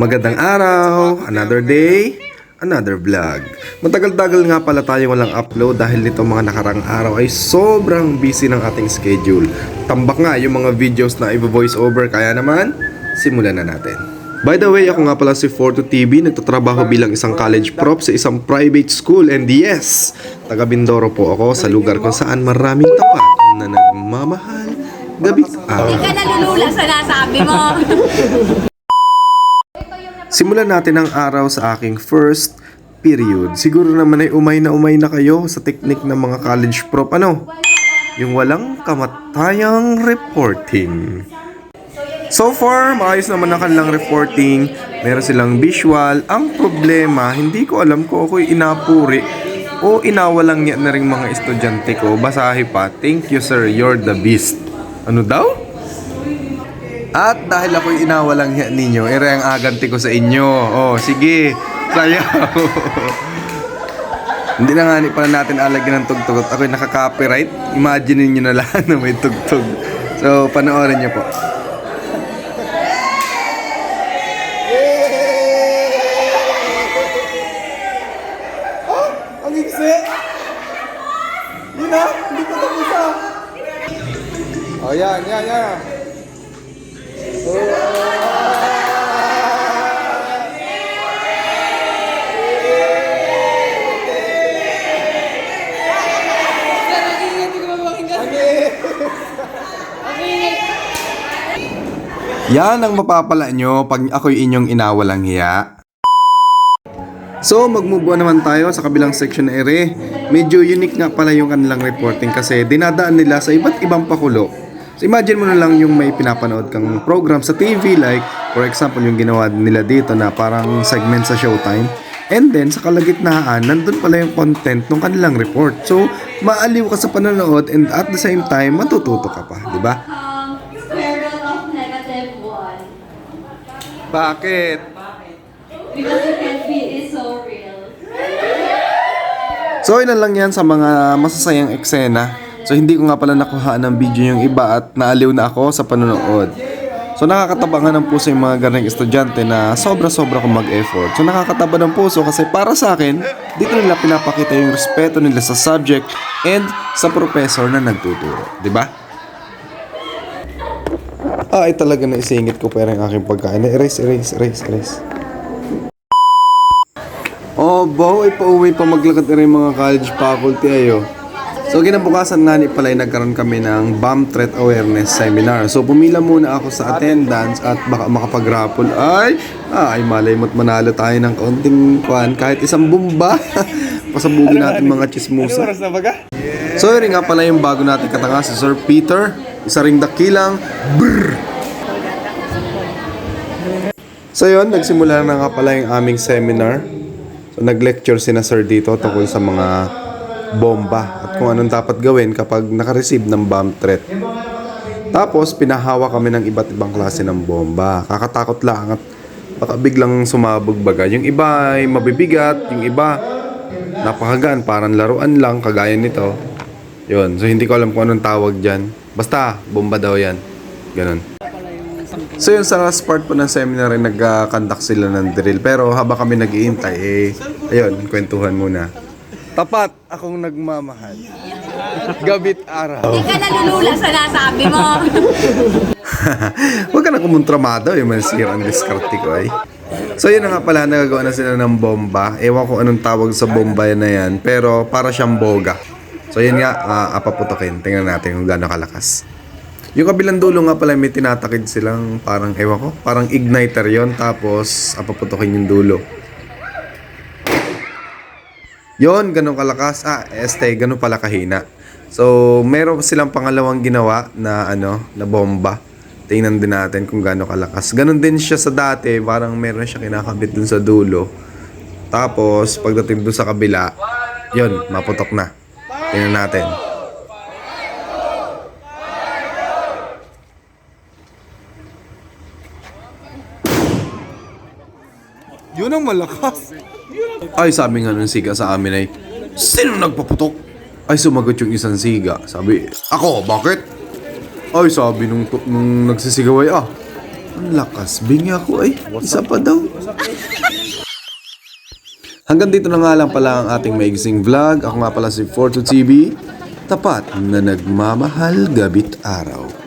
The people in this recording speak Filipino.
Magandang araw, another day, another vlog. Matagal-tagal nga pala tayo walang upload dahil nito mga nakarang araw ay sobrang busy ng ating schedule. Tambak nga yung mga videos na i-voice over, kaya naman, simulan na natin. By the way, ako nga pala si Forto TV, nagtatrabaho bilang isang college prop sa isang private school, and yes, taga Mindoro po ako sa lugar kung saan maraming tapat na nagmamahal gabi araw. Hindi ka nalulula sa nasabi mo. Simulan natin ang araw sa aking first period. Siguro naman ay umay na kayo sa teknik ng mga college prop. Ano? Yung walang kamatayang reporting. So far, maayos naman ang kanilang reporting. Meron silang visual. Ang problema, hindi ko alam kung ako'y inapuri o inawalang niya na rin mga estudyante ko. Basahi pa, "Thank you sir, you're the best." Ano daw? At dahil ako'y inawalang hiya ninyo, ere ang aganti ko sa inyo. Oh, sige, sayaw. Hindi na nga pala natin alagyan ng tugtog at ako'y nakaka-copyright. Imagine niyo na lang na may tugtog. So, panoorin niyo po. Oh, ang iksi! Yun na, hindi ko tapos ah. Oh, yan. Yan ang mapapala nyo pag ako'y inyong inawalang hiya. So, mag-move on naman tayo sa kabilang section na ere. Medyo unique nga pala yung kanilang reporting kasi dinadaan nila sa iba't ibang pakulo. So, imagine mo na lang yung may pinapanood kang program sa TV, like, for example, yung ginawa nila dito na parang segment sa Showtime. And then, sa kalagitnaan, nandun pala yung content ng kanilang report. So, maaliw ka sa panonood and at the same time, matututo ka pa, di ba? Square root of negative 1. Bakit? Because the candy is so real. So, ilan lang yan sa mga masasayang eksena. So, hindi ko nga pala nakuhaan ng video yung iba at naaliw na ako sa panonood. So, nakakatabangan ng puso yung mga ganang estudyante na sobra-sobra kong mag-effort. So, nakakataba ng puso kasi para sa akin, dito nila pinapakita yung respeto nila sa subject and sa professor na nagtuturo. Diba? Ay, talaga na isingit ko pero yung aking pagkain. Erase. Oh, bow, ipauwi pa maglakad na rin mga college faculty ayo. So, kinabukasan nga ni pala nagkaroon kami ng bomb threat awareness seminar. So, pumila muna ako sa attendance at baka makapag-raffle. Ay, malay mo't manalo tayo ng kaunting kwan. Kahit isang bomba. Pasabugin natin mga chismosa. So, yun nga pala yung bago natin katanga si Sir Peter. Isa ring dakilang brrr. So, yun, nagsimula na nga pala yung aming seminar. So, nag-lecture sina Sir dito tungkol sa mga bomba at kung anong dapat gawin kapag naka-receive ng bomb threat. Tapos, pinahawa kami ng iba't ibang klase ng bomba. Kakatakot lang at baka biglang sumabog baga. Yung iba ay mabibigat, yung iba napakagaan, parang laruan lang, kagaya nito. Yun, so hindi ko alam kung anong tawag dyan. Basta, bomba daw yan. Ganon. So yun, sa last part po ng seminar ay nag-conduct sila ng drill. Pero habang kami nag-iintay, ayun, kwentuhan muna. Tapat akong nagmamahal. Gabit araw. Hindi ka nalulula sa nasabi mo. Huwag ka na kumuntramado, yung masira ang diskarte ko ay. So yun na nga pala, nagagawa na sila ng bomba. Ewan ko anong tawag sa bomba na yan, pero para siyang boga. So yun nga, apaputokin. Tingnan natin kung gaano kalakas. Yung kabilang dulo nga pala may tinatakid silang parang, ewan ko, parang igniter yon, tapos apaputokin yung dulo. Yon, ganun kalakas. Ganun pala kahina. So, meron silang pangalawang ginawa na na bomba. Tingnan din natin kung gaano kalakas. Ganun din siya sa dati, parang meron siya kinakabit dun sa dulo. Tapos, pagdating dun sa kabila, yon, maputok na. Tingnan natin. Yun ang malakas. Ay, sabi nga ng siga sa amin ay, sino nagpaputok? Ay, sumagot yung isang siga. Sabi, ako, bakit? Ay, sabi nung nagsisigaw ay, Ang lakas. Bingi ako ay. Isa pa daw. Hanggang dito na nga lang pala ang ating maigsing vlog. Ako nga pala si Forto TV. Tapat na nagmamahal gabit araw.